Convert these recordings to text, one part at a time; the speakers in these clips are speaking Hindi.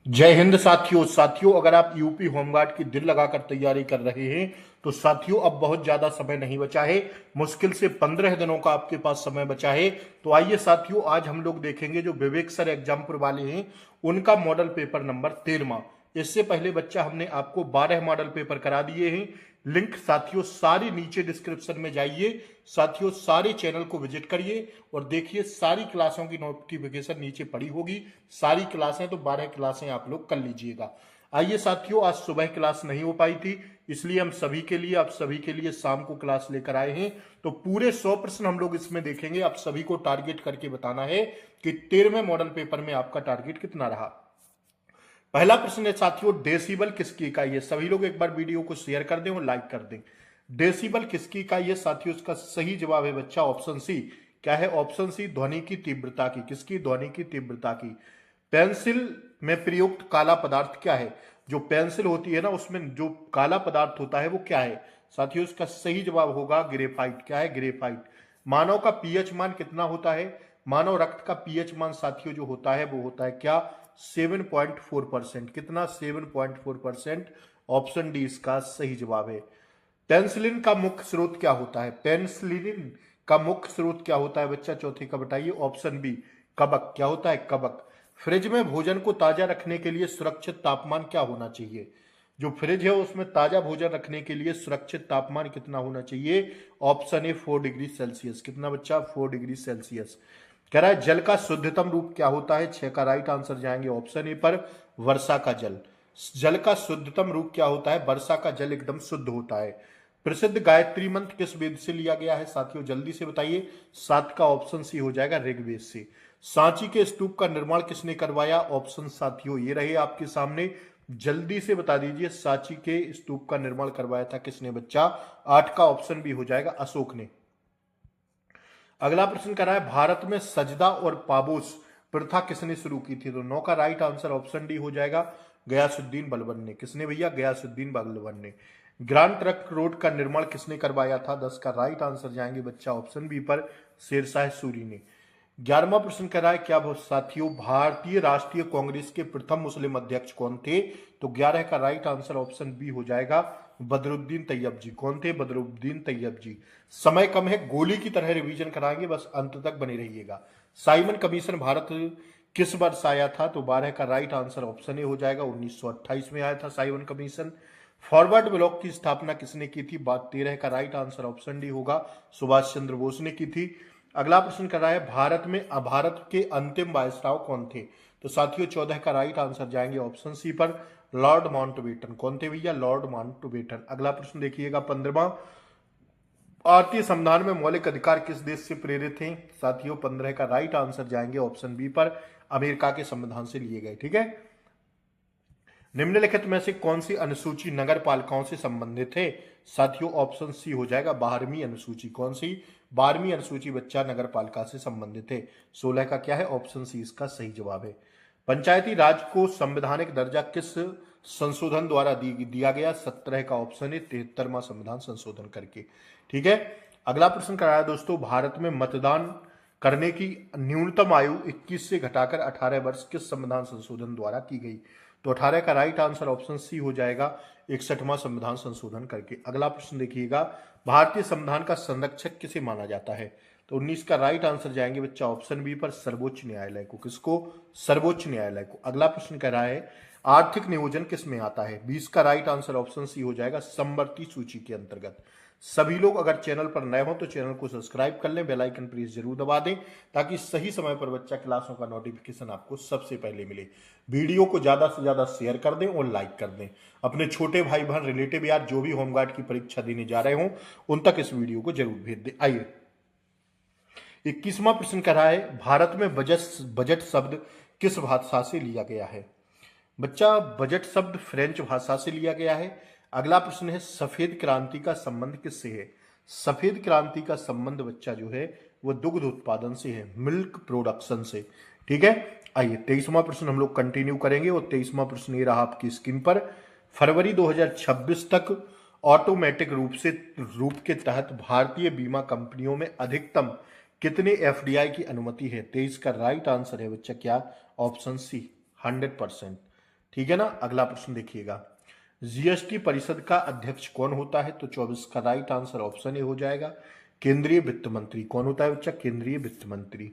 जय हिंद साथियों अगर आप यूपी होमगार्ड की दिल लगाकर तैयारी कर रहे हैं तो साथियों अब बहुत ज्यादा समय नहीं बचा है। मुश्किल से 15 दिनों का आपके पास समय बचा है। तो आइए साथियों, आज हम लोग देखेंगे जो विवेक सर एग्जामपुर वाले हैं उनका मॉडल पेपर नंबर 13। इससे पहले बच्चा हमने आपको 12 मॉडल पेपर करा दिए हैं। लिंक साथियों सारी नीचे डिस्क्रिप्शन में जाइए। साथियों सारे चैनल को विजिट करिए और देखिए सारी क्लासों की नोटिफिकेशन नीचे पड़ी होगी। सारी क्लासें तो 12 क्लासें आप लोग कर लीजिएगा। आइए साथियों, आज सुबह क्लास नहीं हो पाई थी, इसलिए हम सभी के लिए आप सभी के लिए शाम को क्लास लेकर आए हैं। तो पूरे 100 प्रश्न हम लोग इसमें देखेंगे। आप सभी को टारगेट करके बताना है कि 13वें मॉडल पेपर में आपका टारगेट कितना रहा। पहला प्रश्न है साथियों, डेसिबल किसकी इकाई है? सभी लोग एक बार वीडियो को शेयर कर दें और लाइक कर दें। डेसिबल किसकी इकाई है साथियों? इसका सही जवाब है बच्चा ऑप्शन सी। क्या है ऑप्शन सी? ध्वनि की तीव्रता की। किसकी? ध्वनि की तीव्रता की। पेंसिल में प्रयुक्त काला पदार्थ क्या है? जो पेंसिल होती है ना, उसमें जो काला पदार्थ होता है वो क्या है साथियों? इसका सही जवाब होगा ग्रेफाइट। क्या है? ग्रेफाइट। मानव का पीएच मान कितना होता है? मानव रक्त का पीएच मान साथियों जो होता है वो होता है क्या? 7.4%। कितना? 7.4%। ऑप्शन डी इसका सही जवाब है। पेनिसिलिन का मुख्य स्रोत क्या होता है? पेनिसिलिन का मुख्य स्रोत क्या होता है बच्चा? चौथे का बताइए। ऑप्शन बी कवक। क्या होता है? कवक। फ्रिज में भोजन को ताजा रखने के लिए सुरक्षित तापमान क्या होना चाहिए? जो फ्रिज है उसमें ताजा भोजन रखने के लिए सुरक्षित तापमान कितना होना चाहिए? Option A 4 degree Celsius. कितना बच्चा? 4 डिग्री सेल्सियस। कह रहा है जल का शुद्धतम रूप क्या होता है? 6 का राइट आंसर जाएंगे ऑप्शन ए पर, वर्षा का जल। जल का शुद्धतम रूप क्या होता है? वर्षा का जल एकदम शुद्ध होता है। प्रसिद्ध गायत्री मंत्र किस वेद से लिया गया है साथियों? जल्दी से बताइए। 7 का ऑप्शन सी हो जाएगा ऋग्वेद से। सांची के स्तूप का निर्माण किसने करवाया? ऑप्शन साथियों ये रहे आपके सामने। जल्दी से बता दीजिए, सांची के स्तूप का निर्माण करवाया था किसने बच्चा? 8 का ऑप्शन भी हो जाएगा अशोक ने। अगला प्रश्न कर रहा है भारत में सजदा और पाबोस प्रथा किसने शुरू की थी? तो 9 का राइट आंसर ऑप्शन डी हो जाएगा गयासुद्दीन बलबन ने। किसने भैया? गयासुद्दीन बलबन ने। ग्रांड ट्रंक रोड का निर्माण किसने करवाया था? 10 का राइट आंसर जाएंगे बच्चा ऑप्शन बी पर, शेरशाह सूरी ने। 11वां प्रश्न कर रहा है क्या साथियों भारतीय राष्ट्रीय कांग्रेस के प्रथम मुस्लिम अध्यक्ष कौन थे? तो 11 का राइट आंसर ऑप्शन बी हो जाएगा बदरुद्दीन तैयब जी। कौन थे? बदरुद्दीन तैयब जी। समय कम है, गोली की तरह रिवीजन कराएंगे, बस अंत तक बने रहिएगा। साइमन कमीशन भारत किस वर्ष आया था? तो 12 का राइट आंसर ऑप्शन ए हो जाएगा 1928 में आया था साइमन कमीशन। फॉरवर्ड ब्लॉक की स्थापना किसने की थी? 13 का राइट आंसर ऑप्शन डी होगा सुभाष चंद्र बोस ने की थी। अगला प्रश्न कर रहा है भारत के अंतिम वायसराय कौन थे? तो साथियों 14 का राइट आंसर जाएंगे ऑप्शन सी पर, लॉर्ड माउंटबेटन। कौन थे भैया? Lord Mountbatten. अगला प्रश्न देखिएगा 15वां, भारतीय संविधान में मौलिक अधिकार किस देश से प्रेरित हैं? साथियों 15 का राइट आंसर जाएंगे ऑप्शन बी पर, अमेरिका के संविधान से लिए गए। ठीक है। निम्नलिखित में से कौन सी अनुसूची नगर पालिकाओं से संबंधित है? साथियों ऑप्शन सी हो जाएगा 12वीं अनुसूची। कौन सी? 12वीं अनुसूची बच्चा नगर पालिका से संबंधित है। 16 का क्या है? ऑप्शन सी इसका सही जवाब है। पंचायती राज को संवैधानिक दर्जा किस संशोधन द्वारा दिया गया? 17 का ऑप्शन है 73वां संविधान संशोधन करके। ठीक है। अगला प्रश्न कराया दोस्तों, भारत में मतदान करने की न्यूनतम आयु 21 से घटाकर 18 वर्ष किस संविधान संशोधन द्वारा की गई? तो 18 का राइट आंसर ऑप्शन सी हो जाएगा 61वां संविधान संशोधन करके। अगला प्रश्न देखिएगा, भारतीय संविधान का संरक्षक किसे माना जाता है? तो 19 का राइट आंसर जाएंगे बच्चा ऑप्शन बी पर, सर्वोच्च न्यायालय को। किसको? सर्वोच्च न्यायालय को। अगला प्रश्न कह रहा है आर्थिक नियोजन किस में आता है? 20 का राइट आंसर ऑप्शन सी हो जाएगा समवर्ती सूची के अंतर्गत। सभी लोग अगर चैनल पर नए हो तो चैनल को सब्सक्राइब कर लें, बेल आइकन प्लीज जरूर दबा दें ताकि सही समय पर बच्चा क्लासों का नोटिफिकेशन आपको सबसे पहले मिले। वीडियो को ज्यादा से ज्यादा शेयर कर दें और लाइक कर दें। अपने छोटे भाई बहन रिलेटिव यार जो भी होमगार्ड की परीक्षा देने जा रहे हों उन तक इस वीडियो को जरूर भेज दें। आइए 21वां प्रश्न कह रहा है भारत में बजट शब्द किस भाषा से लिया गया है? बच्चा बजट शब्द फ्रेंच भाषा से लिया गया है। अगला प्रश्न है सफेद क्रांति का संबंध किससे है? सफेद क्रांति का संबंध बच्चा जो है वो दुग्ध उत्पादन से है, मिल्क प्रोडक्शन से। ठीक है। आइए 23वां प्रश्न हम लोग कंटिन्यू करेंगे और 23वां प्रश्न ये रहा आपकी स्क्रीन पर। फरवरी 2026 तक ऑटोमेटिक रूप के तहत भारतीय बीमा कंपनियों में अधिकतम कितने एफडीआई की अनुमति है? 23 का राइट आंसर है बच्चा क्या? Option C 100%। ठीक है ना। अगला प्रश्न देखिएगा, जीएसटी परिषद का अध्यक्ष कौन होता है? तो 24 का राइट आंसर ऑप्शन ए हो जाएगा, केंद्रीय वित्त मंत्री। कौन होता है बच्चा? केंद्रीय वित्त मंत्री।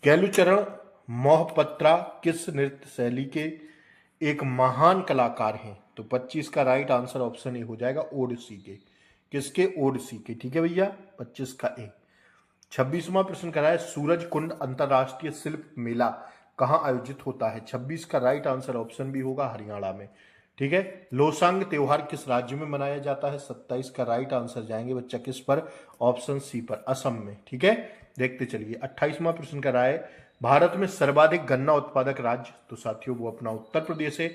कैलुचरण मोहपत्रा किस नृत्य शैली के एक महान कलाकार हैं? तो 25 का राइट आंसर ऑप्शन ए हो जाएगा, ओडिसी के। किसके? ओडिसी के। ठीक है भैया, 25 का ए। 26वां प्रश्न करा है, सूरज कुंड अंतरराष्ट्रीय शिल्प मेला कहाँ आयोजित होता है? 26 का राइट आंसर ऑप्शन बी होगा, हरियाणा में। ठीक है। लोसांग त्योहार किस राज्य में मनाया जाता है? 27 का राइट आंसर जाएंगे बच्चा किस पर? ऑप्शन सी पर, असम में। ठीक है, देखते चलिए। 28वां प्रश्न करा है, भारत में सर्वाधिक गन्ना उत्पादक राज्य? तो साथियों वो अपना उत्तर प्रदेश है।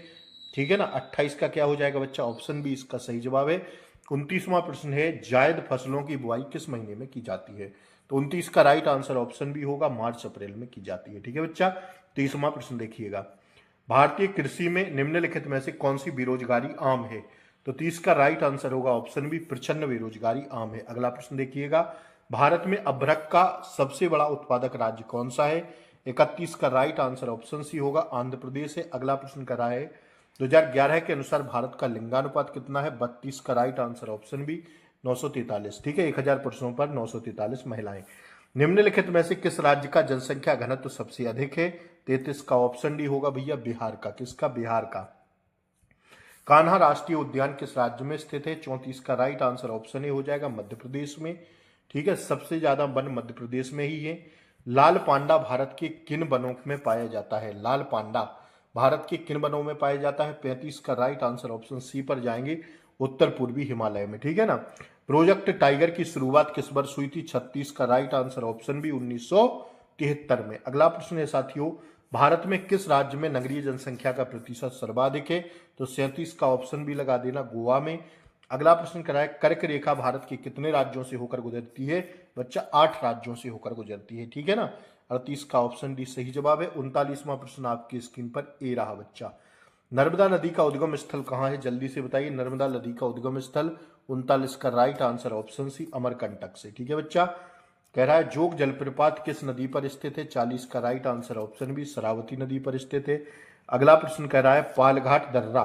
ठीक है ना। 28 का क्या हो जाएगा बच्चा? ऑप्शन बी इसका सही जवाब है। 29वां प्रश्न है, जायद फसलों की बुआई किस महीने में की जाती है? तो 29 का राइट आंसर ऑप्शन बी होगा, मार्च अप्रैल में की जाती है। ठीक है बच्चा। 30वां प्रश्न देखिएगा, भारतीय कृषि में निम्नलिखित में से कौन सी बेरोजगारी आम है? तो 30 का राइट आंसर होगा ऑप्शन बी, प्रच्छन्न बेरोजगारी आम है। अगला प्रश्न देखिएगा, भारत में अभ्रक का सबसे बड़ा उत्पादक राज्य कौन सा है? 31 का राइट आंसर ऑप्शन सी होगा, आंध्र प्रदेश है। अगला प्रश्न करा है, 2011 के अनुसार भारत का लिंगानुपात कितना है? 32 का राइट आंसर ऑप्शन बी, 943। ठीक है, 1000 पुरुषों पर 943 महिलाएं। निम्नलिखित में से किस राज्य का जनसंख्या घनत्व सबसे अधिक है? 33 का ऑप्शन डी होगा भैया, बिहार का। किसका? बिहार का। कान्हा राष्ट्रीय उद्यान किस राज्य में स्थित है? 34 का राइट आंसर ऑप्शन ए हो जाएगा, मध्य प्रदेश में। ठीक है, सबसे ज्यादा वन मध्य प्रदेश में ही है। लाल पांडा भारत के किन वनों में पाया जाता है? लाल पांडा भारत के किन वनों में पाया जाता है? 35 का राइट आंसर ऑप्शन सी पर जाएंगे, उत्तर पूर्वी हिमालय में। ठीक है ना। प्रोजेक्ट टाइगर की शुरुआत किस वर्ष हुई थी? 36 का राइट आंसर ऑप्शन बी, 1973 में। अगला प्रश्न है साथियों, भारत में किस राज्य में नगरीय जनसंख्या का प्रतिशत सर्वाधिक है? तो 37 का ऑप्शन भी लगा देना, गोवा में। अगला प्रश्न कराए, कर्क रेखा भारत के कितने राज्यों से होकर गुजरती है? बच्चा 8 राज्यों से होकर गुजरती है। ठीक है ना। 38 का ऑप्शन डी सही जवाब है। 39वां प्रश्न आपकी स्क्रीन पर ए रहा बच्चा, नर्मदा नदी का उद्गम स्थल कहाँ है? जल्दी से बताइए, नर्मदा नदी का उद्गम स्थल। 39 का right answer option C, Amarkantak से। ठीक है बच्चा। कह रहा है, जोग जलप्रपात किस नदी पर स्थित है? 40 का right answer option B, Sharavati नदी पर स्थित है। अगला प्रश्न कह रहा है, पालघाट दर्रा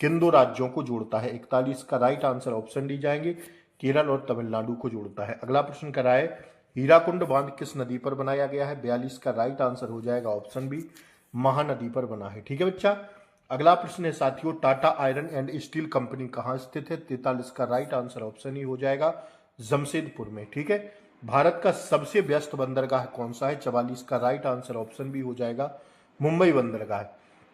किन दो राज्यों को जोड़ता है? 41 का राइट आंसर ऑप्शन डी जाएंगे, केरल और तमिलनाडु को जोड़ता है। अगला प्रश्न कह रहा है, हीराकुंड बांध किस नदी पर बनाया गया है? 42 का राइट आंसर हो जाएगा ऑप्शन बी, महानदी पर बना है। ठीक है बच्चा। अगला प्रश्न है साथियों, Tata iron and steel company कहाँ स्थित है? 43 का राइट आंसर ऑप्शन ही हो जाएगा, जमशेदपुर में। ठीक है। भारत का सबसे व्यस्त बंदरगाह कौन सा है? 44 का राइट आंसर ऑप्शन बी हो जाएगा, मुंबई बंदरगाह।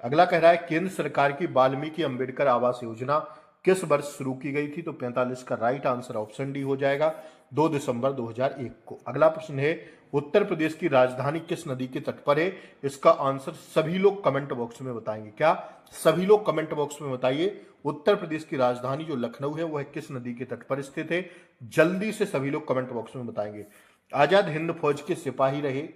अगला कह रहा है, केंद्र सरकार की वाल्मीकि अंबेडकर आवास योजना किस वर्ष शुरू की गई थी? तो 45 का राइट आंसर ऑप्शन डी हो जाएगा, 2 दिसंबर 2001 को। अगला प्रश्न है, उत्तर प्रदेश की राजधानी किस नदी के तट पर है? इसका आंसर सभी लोग कमेंट बॉक्स में बताएंगे। क्या? सभी लोग कमेंट बॉक्स में बताइए, उत्तर प्रदेश की राजधानी जो लखनऊ है वह किस नदी के तट पर स्थित है? जल्दी से सभी लोग कमेंट बॉक्स में बताएंगे। आजाद हिंद फौज के सिपाही रहे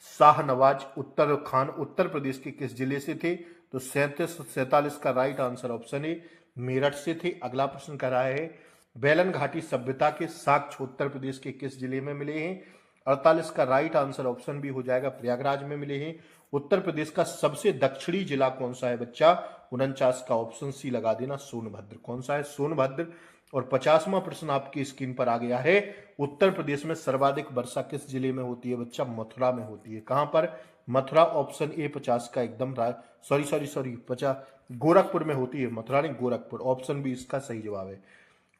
शाहनवाज उत्तर खान उत्तर प्रदेश के किस जिले से थे? तो 47 का राइट आंसर ऑप्शन है, मेरठ से थे। अगला प्रश्न कर रहा है, बेलन घाटी सभ्यता के साक्ष्य उत्तर प्रदेश के किस जिले में मिले हैं? 48 का राइट आंसर ऑप्शन भी हो जाएगा, प्रयागराज में मिले हैं। उत्तर प्रदेश का सबसे दक्षिणी जिला कौन सा है बच्चा? 49 का ऑप्शन सी लगा देना, सोनभद्र। कौन सा है? सोनभद्र। और 50वां प्रश्न आपकी स्क्रीन पर आ गया है, उत्तर प्रदेश में सर्वाधिक वर्षा किस जिले में होती है बच्चा? मथुरा में होती है। कहां पर? मथुरा। ऑप्शन ए 50 का एकदम सॉरी 50 गोरखपुर में होती है, मथुरा नहीं गोरखपुर। ऑप्शन बी इसका सही जवाब है।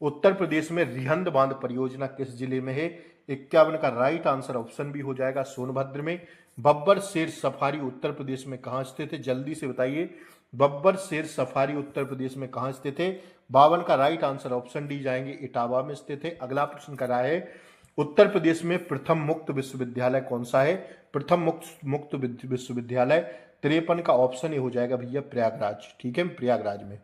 उत्तर प्रदेश में रिहंद बांध परियोजना किस जिले में है? 51 का राइट आंसर ऑप्शन बी हो जाएगा, सोनभद्र में। बब्बर शेर सफारी उत्तर प्रदेश में कहां स्थित है? जल्दी से बताइए, बब्बर शेर सफारी उत्तर प्रदेश में कहां स्थित है? 52 का राइट आंसर ऑप्शन डी जाएंगे, इटावा में स्थित है। अगला प्रश्न करा है, उत्तर प्रदेश में प्रथम मुक्त विश्वविद्यालय कौन सा है? प्रथम मुक्त विश्वविद्यालय 53 का ऑप्शन ये हो जाएगा भैया, प्रयागराज। ठीक है, प्रयागराज में।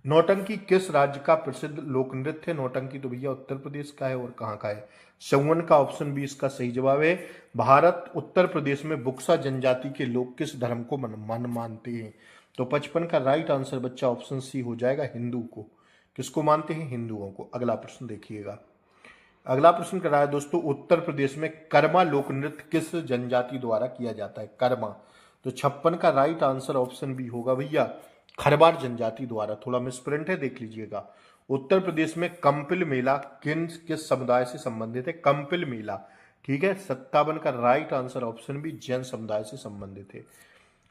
नौटंकी किस राज्य का प्रसिद्ध लोक नृत्य है? नौटंकी तो भैया उत्तर प्रदेश का है, और कहां का है? 54 का ऑप्शन बी इसका सही जवाब है। भारत उत्तर प्रदेश में बुक्सा जनजाति के लोग किस धर्म को मानते हैं? तो 55 का राइट आंसर बच्चा ऑप्शन सी हो जाएगा, हिंदू को। किसको मानते हैं? हिंदुओं को। अगला प्रश्न देखिएगा, अगला प्रश्न कर रहा है दोस्तों, उत्तर प्रदेश में कर्मा लोक नृत्य किस जनजाति द्वारा किया जाता है? कर्मा। तो 56 का राइट आंसर ऑप्शन बी होगा भैया खरवार जनजाति द्वारा। थोड़ा मिसप्रिंट है, देख लीजिएगा। उत्तर प्रदेश में कंपिल मेला किस समुदाय से संबंधित है? कंपिल मेला, ठीक है। 57 का right answer option B Jain समुदाय से संबंधित है।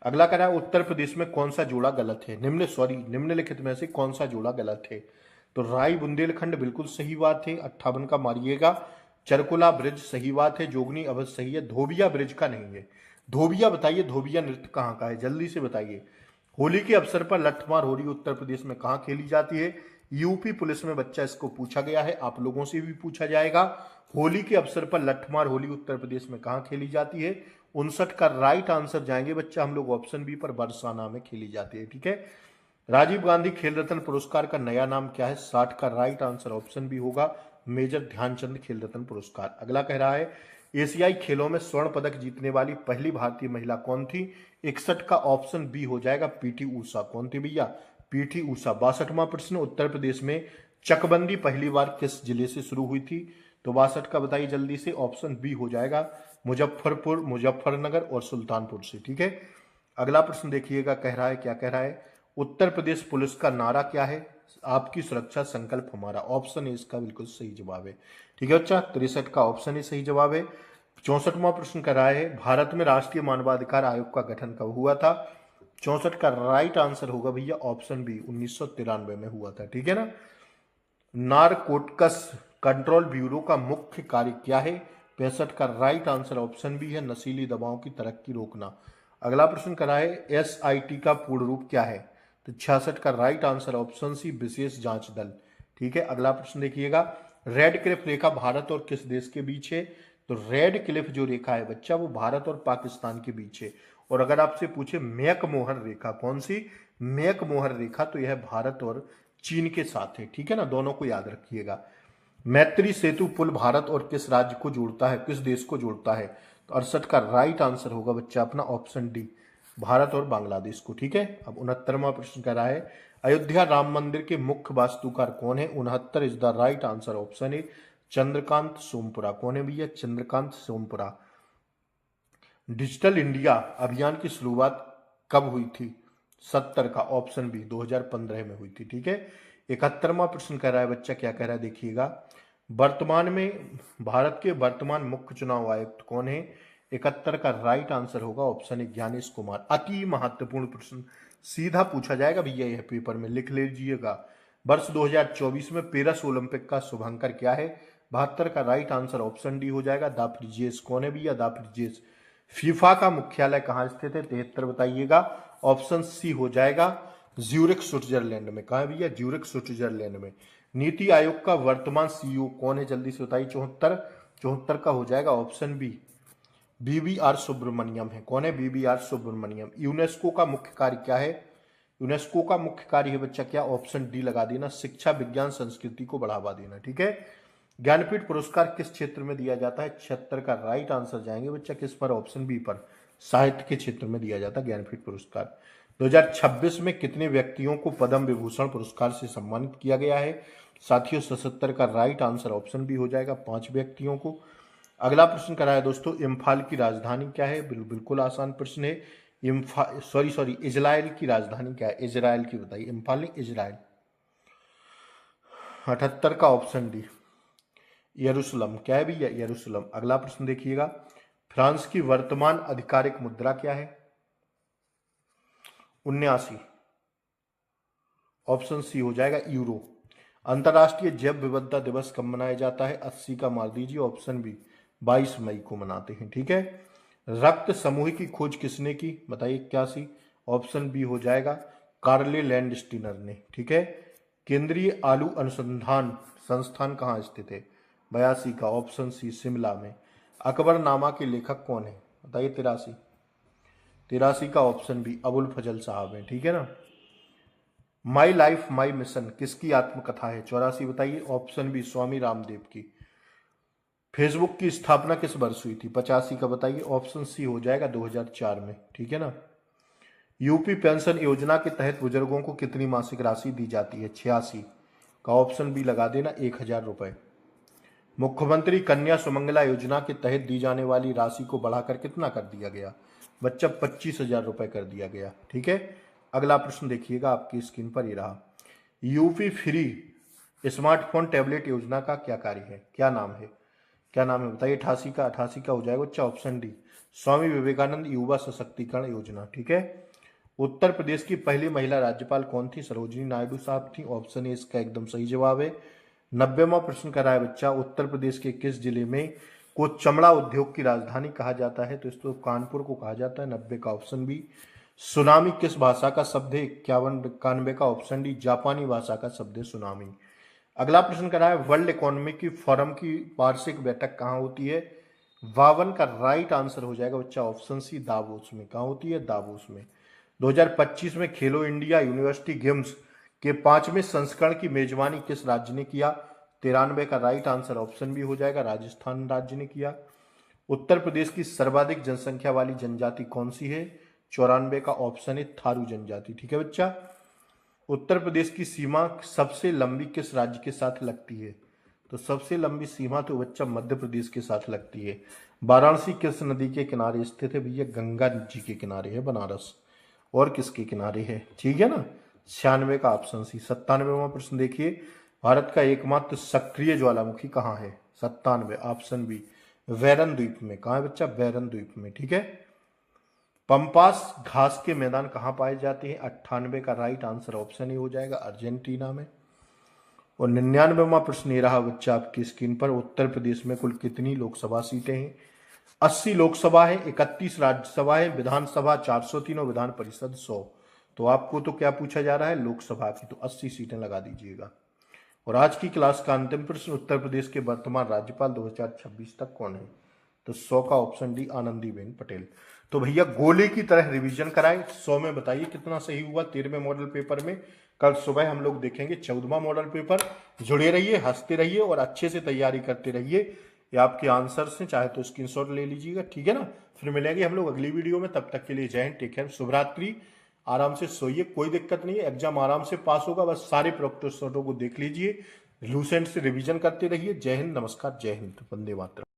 अगला कह रहा है उत्तर प्रदेश में कौन सा जोड़ा गलत है? निम्नलिखित में से कौन सा जोड़ा गलत है? तो राय बुंदेलखंड बिल्कुल सही बात है, 58 का मारिएगा। चरकुला ब्रिज सही बात है, जोगनी अवध सही है, धोबिया ब्रिज का नहीं है। धोबिया बताइए, धोबिया नृत्य कहाँ का है, जल्दी से बताइए। होली के अवसर पर लठमार होली उत्तर प्रदेश में कहाँ खेली जाती है? यूपी पुलिस में बच्चा इसको पूछा गया है, आप लोगों से भी पूछा जाएगा। होली के अवसर पर लठमार होली उत्तर प्रदेश में कहाँ खेली जाती है? 59 का राइट आंसर जाएंगे बच्चा हम लोग ऑप्शन बी पर, बरसाना में खेली जाती है, ठीक है। राजीव गांधी खेल रत्न पुरस्कार का नया नाम क्या है? 60 का राइट आंसर ऑप्शन बी होगा मेजर ध्यानचंद खेल रत्न पुरस्कार। अगला कह रहा है एशियाई खेलों में स्वर्ण पदक जीतने वाली पहली भारतीय महिला कौन थी? 61 का ऑप्शन बी हो जाएगा पीटी ऊषा। कौन थी भैया? पीटी ऊषा। 62वां प्रश्न उत्तर प्रदेश में चकबंदी पहली बार किस जिले से शुरू हुई थी? तो 62 का बताइए जल्दी से, ऑप्शन बी हो जाएगा मुजफ्फरपुर, मुजफ्फरनगर और सुल्तानपुर से, ठीक है। अगला प्रश्न देखिएगा, कह रहा है क्या कह रहा है? उत्तर प्रदेश पुलिस का नारा क्या है? आपकी सुरक्षा संकल्प हमारा। ऑप्शन ए इसका बिल्कुल सही जवाब है, ठीक है बच्चा। 63 का ऑप्शन ही सही जवाब है। 64वां प्रश्न कर रहा है भारत में राष्ट्रीय मानवाधिकार आयोग का गठन कब हुआ था? 64 का राइट आंसर होगा भैया ऑप्शन बी 1993 में हुआ था, ठीक है ना। नारकोटिक्स कंट्रोल ब्यूरो का मुख्य कार्य क्या है? 65 का राइट आंसर ऑप्शन बी है नशीली दवाओं की तरक्की रोकना। अगला प्रश्न करा है एसआईटी का पूर्ण रूप क्या है? तो 66 का राइट आंसर ऑप्शन सी विशेष जांच दल, ठीक है। अगला प्रश्न देखिएगा, रेड क्लिफ रेखा भारत और किस देश के बीच है? तो रेड क्लिफ जो रेखा है बच्चा वो भारत और पाकिस्तान के बीच है। और अगर आपसे पूछे मैकमोहन रेखा, कौन सी? मैकमोहन रेखा, तो यह भारत और चीन के साथ है, ठीक है ना, दोनों को याद रखिएगा। मैत्री सेतु पुल भारत और किस राज्य को जोड़ता है, किस देश को जोड़ता है? तो 68 का राइट आंसर होगा बच्चा अपना ऑप्शन डी, भारत और बांग्लादेश को, ठीक है। अब 69वां प्रश्न कर रहा है अयोध्या राम मंदिर के मुख्य वास्तुकार कौन है? 69 is the right answer option A Chandrakant Sompura. कौन है भैया? चंद्रकांत सोमपुरा। डिजिटल इंडिया अभियान की शुरुआत कब हुई थी? 70 का ऑप्शन बी 2015 में हुई थी, ठीक है। 71वां प्रश्न कह रहा है बच्चा, क्या कह रहा है देखिएगा, वर्तमान में भारत के वर्तमान मुख्य चुनाव आयुक्त कौन है? 71 का राइट आंसर होगा ऑप्शन ए ज्ञानेश कुमार। अति महत्वपूर्ण प्रश्न सीधा पूछा जाएगा भैया, यह पेपर में लिख लीजिएगा। वर्ष 2024 में पेरिस ओलंपिक का शुभंकर क्या है? 72 का राइट आंसर ऑप्शन डी हो जाएगा दा फ्रिजेस। कौन है भैया? दा फ्रिजेस। फीफा का मुख्यालय कहाँ स्थित है? 73 बताइएगा, ऑप्शन सी हो जाएगा ज्यूरिख स्विट्जरलैंड में। कहा है भैया? ज्यूरिख स्विट्जरलैंड में। नीति आयोग का वर्तमान सीईओ कौन है? जल्दी से बताइए। 74 का हो जाएगा ऑप्शन बी बीबीआर सुब्रमण्यम है। कौन है? बीबीआर सुब्रमण्यम। यूनेस्को का मुख्य कार्य क्या है? यूनेस्को का मुख्य कार्य है बच्चा क्या? ऑप्शन डी लगा देना, शिक्षा विज्ञान संस्कृति को बढ़ावा देना, ठीक है। ज्ञानपीठ पुरस्कार किस क्षेत्र में दिया जाता है? 76 का राइट आंसर जाएंगे बच्चा किस पर? ऑप्शन बी पर, साहित्य के क्षेत्र में दिया जाता है ज्ञानपीठ पुरस्कार। 2026 में कितने व्यक्तियों को पद्म विभूषण पुरस्कार से सम्मानित किया गया है? साथियों 77 का राइट आंसर ऑप्शन बी हो जाएगा 5 व्यक्तियों को। अगला प्रश्न करा है दोस्तों, इम्फाल की राजधानी क्या है? बिल्कुल आसान प्रश्न है। इजराइल की राजधानी क्या है? इजराइल की बताइए, इम्फाल नहीं, इजराइल। 78 का ऑप्शन डी यरूशलेम। क्या है भैया? यरूशलेम। अगला प्रश्न देखिएगा, फ्रांस की वर्तमान आधिकारिक मुद्रा क्या है? 79, ऑप्शन सी हो जाएगा यूरो। अंतर्राष्ट्रीय जैव विविधता दिवस कब मनाया जाता है? 80 का मार दीजिए, ऑप्शन बी 22 मई को मनाते हैं, ठीक है। रक्त समूह की खोज किसने की? बताइए 81, ऑप्शन बी हो जाएगा कार्ले लैंडस्टीनर ने, ठीक है। केंद्रीय आलू अनुसंधान संस्थान कहाँ स्थित है? 82 का ऑप्शन सी शिमला में। अकबरनामा के लेखक कौन है? बताइए 83 का ऑप्शन बी अबुल फजल साहब है, ठीक है ना। माई लाइफ माई मिशन किसकी आत्मकथा है? 84 बताइए, ऑप्शन बी स्वामी रामदेव की। फेसबुक की स्थापना किस वर्ष हुई थी? 85 का बताइए, ऑप्शन सी हो जाएगा 2004 में, ठीक है ना। यूपी पेंशन योजना के तहत बुजुर्गों को कितनी मासिक राशि दी जाती है? 86 का ऑप्शन बी लगा देना 1000 रुपए। मुख्यमंत्री कन्या सुमंगला योजना के तहत दी जाने वाली राशि को बढ़ाकर कितना कर दिया गया? बच्चा 25,000 रुपए कर दिया गया। ठीक है, अगला प्रश्न देखिएगा आपकी स्क्रीन पर, ये रहा। यूपी फ्री स्मार्टफोन टैबलेट योजना का क्या कार्य है, क्या नाम है, क्या नाम है बताइए। 88 का हो जाएगा बच्चा ऑप्शन डी, स्वामी विवेकानंद युवा सशक्तिकरण योजना। ठीक है। उत्तर प्रदेश की पहली महिला राज्यपाल कौन थी, सरोजिनी नायडू साहब थी। ऑप्शन ए इसका एकदम सही जवाब है। 90वां प्रश्न कर रहा है बच्चा, उत्तर प्रदेश के किस जिले में को चमड़ा उद्योग की राजधानी कहा जाता है, तो इसको कानपुर को कहा जाता है। 90 का ऑप्शन बी। सुनामी किस भाषा का शब्द है, 91 का ऑप्शन डी, जापानी भाषा का शब्द है सुनामी। अगला प्रश्न कर रहा है, वर्ल्ड इकोनॉमिक फोरम की वार्षिक बैठक कहाँ होती है। 52 का राइट आंसर हो जाएगा बच्चा ऑप्शन सी, दावोस में। कहाँ होती है, दावोस में। 2025 में खेलो इंडिया यूनिवर्सिटी गेम्स के 5वें संस्करण की मेजबानी किस राज्य ने किया। 93 का राइट आंसर ऑप्शन बी हो जाएगा, राजस्थान राज्य ने किया। उत्तर प्रदेश की सर्वाधिक जनसंख्या वाली जनजाति कौन सी है। 94 का ऑप्शन है, थारू जनजाति। ठीक है बच्चा। उत्तर प्रदेश की सीमा सबसे लंबी किस राज्य के साथ लगती है, तो सबसे लंबी सीमा तो बच्चा मध्य प्रदेश के साथ लगती है। वाराणसी किस नदी के किनारे स्थित है, भैया गंगा जी के किनारे है बनारस। और किसके किनारे है, ठीक है ना। 96 का ऑप्शन सी। 97वां प्रश्न देखिए, भारत का एकमात्र सक्रिय ज्वालामुखी कहाँ है। 97 ऑप्शन बी, वैरन द्वीप में। कहाँ है बच्चा, वैरन द्वीप में। ठीक है। पंपास घास के मैदान कहाँ पाए जाते हैं। 98 का राइट आंसर ऑप्शन ए हो जाएगा, अर्जेंटीना में। और 99वां प्रश्न ये रहा बच्चा आपकी स्क्रीन पर, उत्तर प्रदेश में कुल कितनी लोकसभा सीटें हैं। 80 लोकसभा है, 31 राज्यसभा है, विधानसभा 403 और विधान परिषद 100। तो आपको तो क्या पूछा जा रहा है, लोकसभा की, तो 80 सीटें लगा दीजिएगा। और आज की क्लास का अंतिम प्रश्न, उत्तर प्रदेश के वर्तमान राज्यपाल 2026 तक कौन है, तो 100 का ऑप्शन डी, आनंदीबेन पटेल। तो भैया गोले की तरह रिवीजन कराए। 100 में बताइए कितना सही हुआ 13वें मॉडल पेपर में। कल सुबह हम लोग देखेंगे 14वां मॉडल पेपर। जुड़े रहिए, हंसते रहिए और अच्छे से तैयारी करते रहिए। ये आपके आंसर से चाहे तो स्क्रीनशॉट ले लीजिएगा, ठीक है ना। फिर मिलेंगे हम लोग अगली वीडियो में, तब तक के लिए जय हिंद, टेक केयर, शुभ रात्रि। आराम से सोइए, कोई दिक्कत नहीं है, एग्जाम आराम से पास होगा। बस सारे प्रॉक्टर शॉटों को देख लीजिए, लूसेंट से रिवीजन करते रहिए। जय हिंद, नमस्कार, जय हिंद, वंदे मातरम।